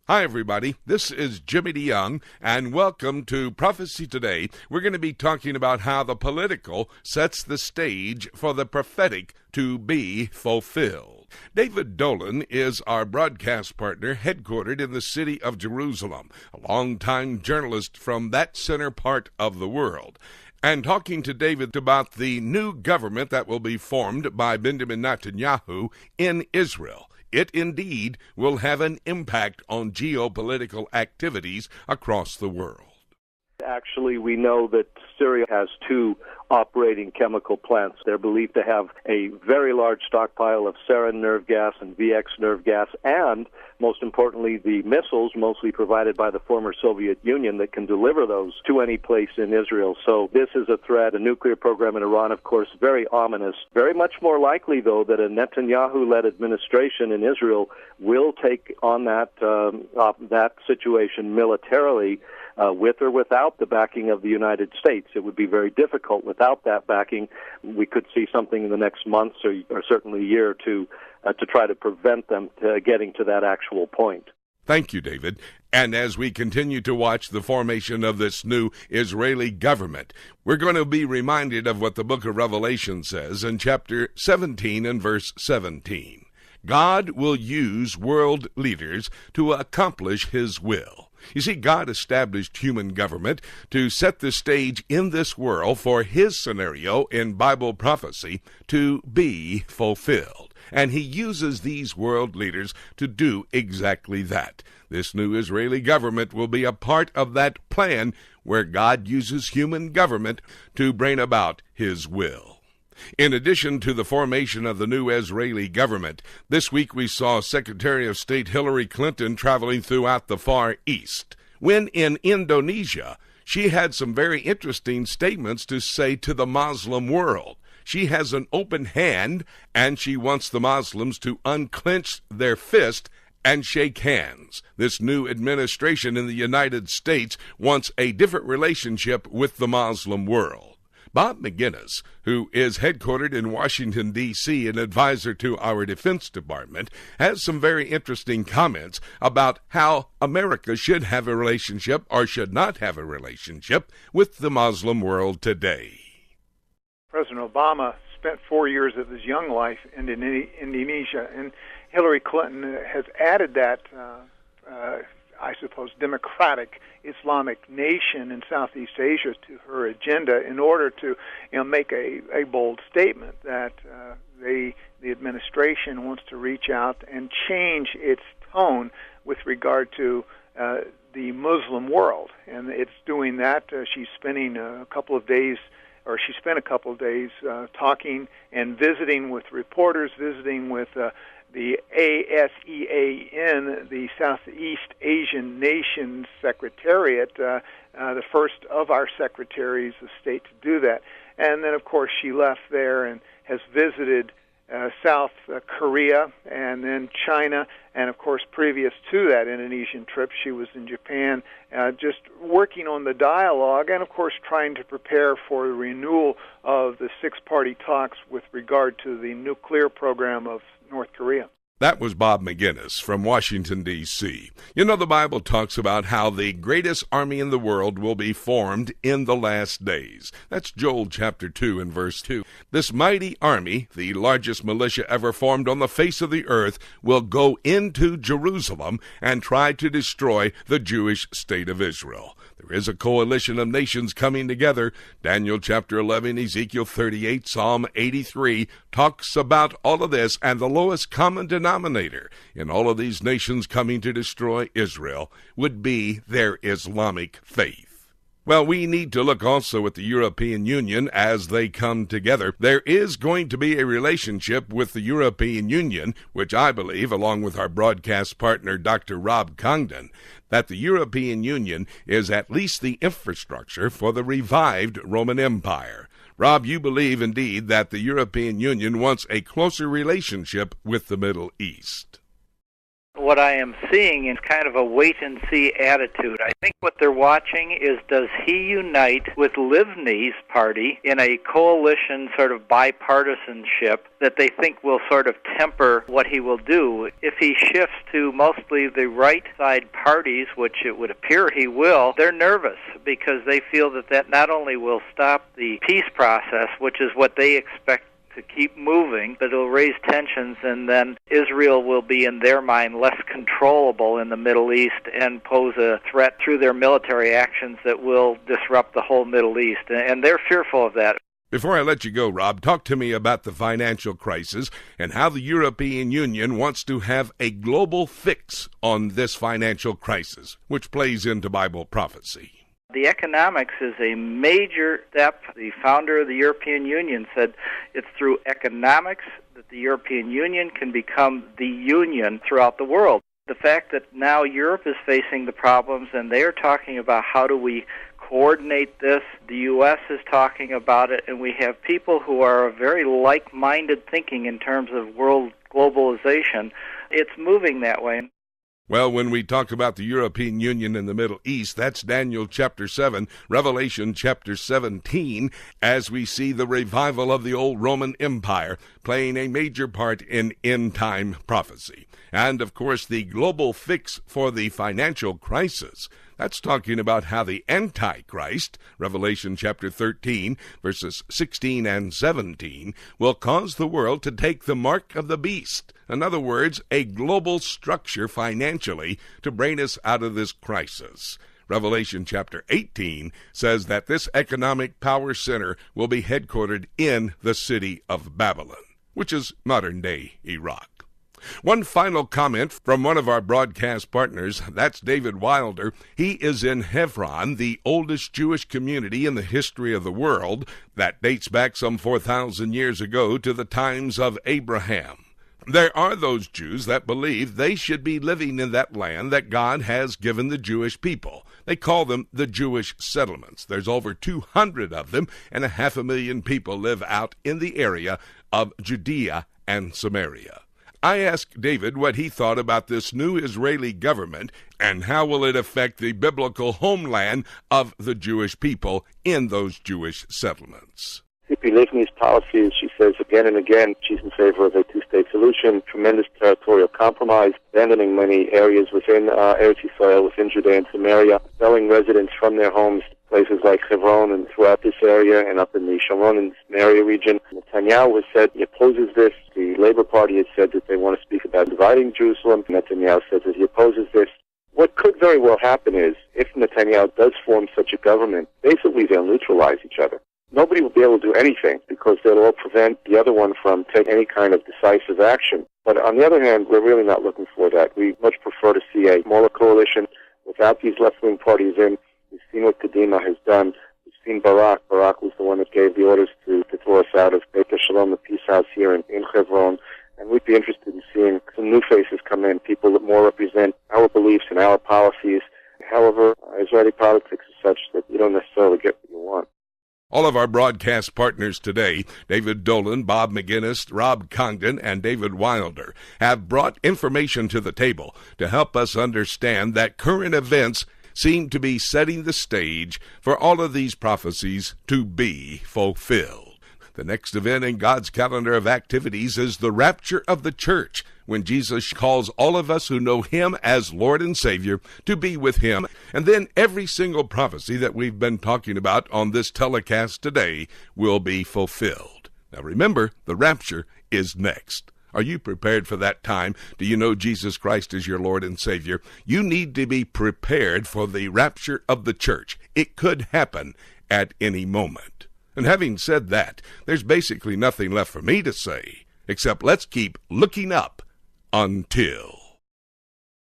Hi, everybody. This is Jimmy DeYoung, and welcome to Prophecy Today. We're going to be talking about how the political sets the stage for the prophetic to be fulfilled. David Dolan is our broadcast partner, headquartered in the city of Jerusalem, a longtime journalist from that center part of the world. And talking to David about the new government that will be formed by Benjamin Netanyahu in Israel. It indeed will have an impact on geopolitical activities across the world. Actually, we know that Syria has two operating chemical plants. They're believed to have a very large stockpile of sarin nerve gas and VX nerve gas, and, most importantly, the missiles, mostly provided by the former Soviet Union, that can deliver those to any place in Israel. So this is a threat. A nuclear program in Iran, of course, very ominous. Very much more likely, though, that a Netanyahu-led administration in Israel will take on that situation militarily, with or without the backing of the United States. It would be very difficult without that backing. We could see something in the next months or certainly a year or two to try to prevent them getting to that actual point. Thank you, David. And as we continue to watch the formation of this new Israeli government, we're going to be reminded of what the book of Revelation says in chapter 17 and verse 17. God will use world leaders to accomplish his will. You see, God established human government to set the stage in this world for his scenario in Bible prophecy to be fulfilled. And he uses these world leaders to do exactly that. This new Israeli government will be a part of that plan where God uses human government to bring about his will. In addition to the formation of the new Israeli government, this week we saw Secretary of State Hillary Clinton traveling throughout the Far East. When in Indonesia, she had some very interesting statements to say to the Muslim world. She has an open hand, and she wants the Muslims to unclench their fist and shake hands. This new administration in the United States wants a different relationship with the Muslim world. Bob Maginnis, who is headquartered in Washington, D.C., an advisor to our Defense Department, has some very interesting comments about how America should have a relationship or should not have a relationship with the Muslim world today. President Obama spent 4 years of his young life in Indonesia, and Hillary Clinton has added that I suppose, democratic Islamic nation in Southeast Asia to her agenda in order to make a bold statement that the administration wants to reach out and change its tone with regard to the Muslim world. And it's doing that. She's spending a couple of days, or she spent a couple of days talking and visiting with reporters, visiting with the ASEAN, the Southeast Asian Nations Secretariat, the first of our secretaries of state to do that. And then, of course, she left there and has visited South Korea and then China. And, of course, previous to that Indonesian trip, she was in Japan just working on the dialogue and, of course, trying to prepare for the renewal of the six-party talks with regard to the nuclear program of North Korea. That was Bob Maginnis from Washington, D.C. You know, the Bible talks about how the greatest army in the world will be formed in the last days. That's Joel chapter 2 and verse 2. This mighty army, the largest militia ever formed on the face of the earth, will go into Jerusalem and try to destroy the Jewish state of Israel. There is a coalition of nations coming together. Daniel chapter 11, Ezekiel 38, Psalm 83 talks about all of this, and the lowest common denominator in all of these nations coming to destroy Israel would be their Islamic faith. Well, we need to look also at the European Union as they come together. There is going to be a relationship with the European Union, which I believe, along with our broadcast partner, Dr. Rob Congdon, that the European Union is at least the infrastructure for the revived Roman Empire. Rob, you believe indeed that the European Union wants a closer relationship with the Middle East. What I am seeing is kind of a wait-and-see attitude. I think what they're watching is, does he unite with Livni's party in a coalition sort of bipartisanship that they think will sort of temper what he will do? If he shifts to mostly the right-side parties, which it would appear he will, they're nervous because they feel that that not only will stop the peace process, which is what they expect to keep moving, but it'll raise tensions, and then Israel will be, in their mind, less controllable in the Middle East and pose a threat through their military actions that will disrupt the whole Middle East. And they're fearful of that. Before I let you go, Rob, talk to me about the financial crisis and how the European Union wants to have a global fix on this financial crisis, which plays into Bible prophecy. The economics is a major step. The founder of the European Union said it's through economics that the European Union can become the union throughout the world. The fact that now Europe is facing the problems and they are talking about how do we coordinate this, the U.S. is talking about it, and we have people who are very like-minded thinking in terms of world globalization. It's moving that way. Well, when we talk about the European Union and the Middle East, that's Daniel chapter 7, Revelation chapter 17, as we see the revival of the old Roman Empire playing a major part in end-time prophecy. And, of course, the global fix for the financial crisis. That's talking about how the Antichrist, Revelation chapter 13, verses 16 and 17, will cause the world to take the mark of the beast. In other words, a global structure financially to bring us out of this crisis. Revelation chapter 18 says that this economic power center will be headquartered in the city of Babylon, which is modern-day Iraq. One final comment from one of our broadcast partners, that's David Wilder. He is in Hebron, the oldest Jewish community in the history of the world that dates back some 4,000 years ago to the times of Abraham. There are those Jews that believe they should be living in that land that God has given the Jewish people. They call them the Jewish settlements. There's over 200 of them, and 500,000 people live out in the area of Judea and Samaria. I asked David what he thought about this new Israeli government and how will it affect the biblical homeland of the Jewish people in those Jewish settlements. Tzipi Livni's policies, she says again and again, she's in favor of a two-state solution, tremendous territorial compromise, abandoning many areas within Eretz Yisrael, within Judea and Samaria, expelling residents from their homes, places like Hebron and throughout this area and up in the Sharon and Samaria region. Netanyahu has said he opposes this. The Labour Party has said that they want to speak about dividing Jerusalem. Netanyahu says that he opposes this. What could very well happen is, if Netanyahu does form such a government, basically they'll neutralize each other. Nobody will be able to do anything because they'll all prevent the other one from taking any kind of decisive action. But on the other hand, we're really not looking for that. We much prefer to see a smaller coalition without these left-wing parties in. We've seen what Kadima has done. We've seen Barak. Barak was the one that gave the orders to throw us out of Beit Shalom, the peace house here in Hebron. And we'd be interested in seeing some new faces come in, people that more represent our beliefs and our policies. However, Israeli politics is such that you don't necessarily get what you want. All of our broadcast partners today, David Dolan, Bob Maginnis, Rob Congdon, and David Wilder, have brought information to the table to help us understand that current events seem to be setting the stage for all of these prophecies to be fulfilled. The next event in God's calendar of activities is the rapture of the church, when Jesus calls all of us who know Him as Lord and Savior to be with Him. And then every single prophecy that we've been talking about on this telecast today will be fulfilled. Now remember, the rapture is next. Are you prepared for that time? Do you know Jesus Christ is your Lord and Savior? You need to be prepared for the rapture of the church. It could happen at any moment. And having said that, there's basically nothing left for me to say, except let's keep looking up until